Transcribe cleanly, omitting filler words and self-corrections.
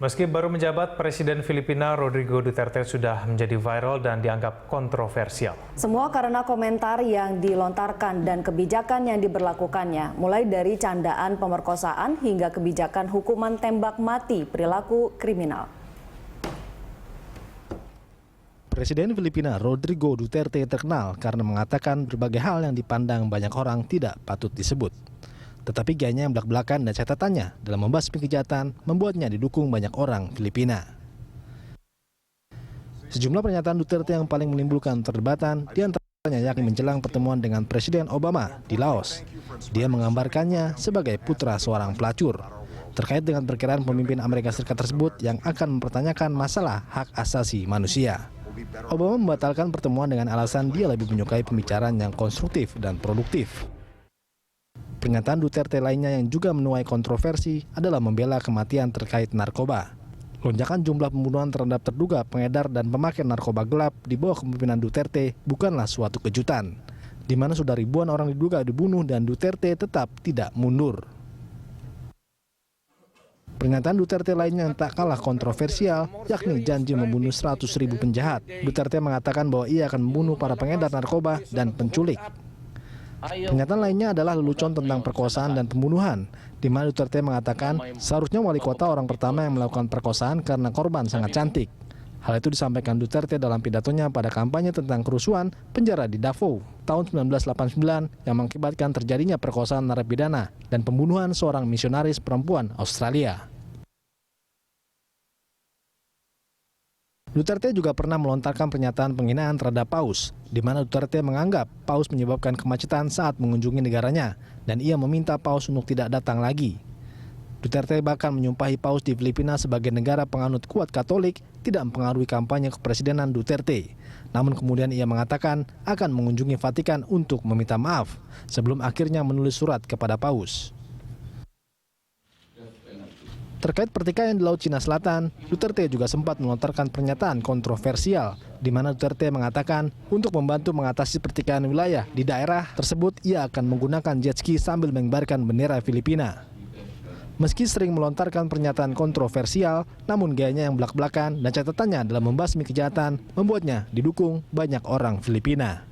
Meski baru menjabat, Presiden Filipina Rodrigo Duterte sudah menjadi viral dan dianggap kontroversial. Semua karena komentar yang dilontarkan dan kebijakan yang diberlakukannya, mulai dari candaan pemerkosaan hingga kebijakan hukuman tembak mati perilaku kriminal. Presiden Filipina Rodrigo Duterte terkenal karena mengatakan berbagai hal yang dipandang banyak orang tidak patut disebut. Tetapi gayanya yang belak-belakan dan catatannya dalam membasmi kejahatan membuatnya didukung banyak orang Filipina. Sejumlah pernyataan Duterte yang paling menimbulkan perdebatan diantaranya yakni menjelang pertemuan dengan Presiden Obama di Laos. Dia menggambarkannya sebagai putra seorang pelacur. Terkait dengan perkiraan pemimpin Amerika Serikat tersebut yang akan mempertanyakan masalah hak asasi manusia. Obama membatalkan pertemuan dengan alasan dia lebih menyukai pembicaraan yang konstruktif dan produktif. Pernyataan Duterte lainnya yang juga menuai kontroversi adalah membela kematian terkait narkoba. Lonjakan jumlah pembunuhan terhadap terduga pengedar dan pemakai narkoba gelap di bawah kepemimpinan Duterte bukanlah suatu kejutan, di mana sudah ribuan orang diduga dibunuh dan Duterte tetap tidak mundur. Pernyataan Duterte lainnya yang tak kalah kontroversial, yakni janji membunuh 100.000 penjahat. Duterte mengatakan bahwa ia akan membunuh para pengedar narkoba dan penculik. Pernyataan lainnya adalah lelucon tentang perkosaan dan pembunuhan, di mana Duterte mengatakan seharusnya wali kota orang pertama yang melakukan perkosaan karena korban sangat cantik. Hal itu disampaikan Duterte dalam pidatonya pada kampanye tentang kerusuhan penjara di Davao tahun 1989 yang mengakibatkan terjadinya perkosaan narapidana dan pembunuhan seorang misionaris perempuan Australia. Duterte juga pernah melontarkan pernyataan penghinaan terhadap paus, di mana Duterte menganggap paus menyebabkan kemacetan saat mengunjungi negaranya, dan ia meminta paus untuk tidak datang lagi. Duterte bahkan menyumpahi paus di Filipina sebagai negara penganut kuat Katolik tidak mempengaruhi kampanye kepresidenan Duterte. Namun kemudian ia mengatakan akan mengunjungi Vatikan untuk meminta maaf, sebelum akhirnya menulis surat kepada paus. Terkait pertikaian di Laut Cina Selatan, Duterte juga sempat melontarkan pernyataan kontroversial, di mana Duterte mengatakan untuk membantu mengatasi pertikaian wilayah di daerah tersebut, ia akan menggunakan jet ski sambil mengibarkan bendera Filipina. Meski sering melontarkan pernyataan kontroversial, namun gayanya yang belak-belakan dan catatannya dalam membasmi kejahatan membuatnya didukung banyak orang Filipina.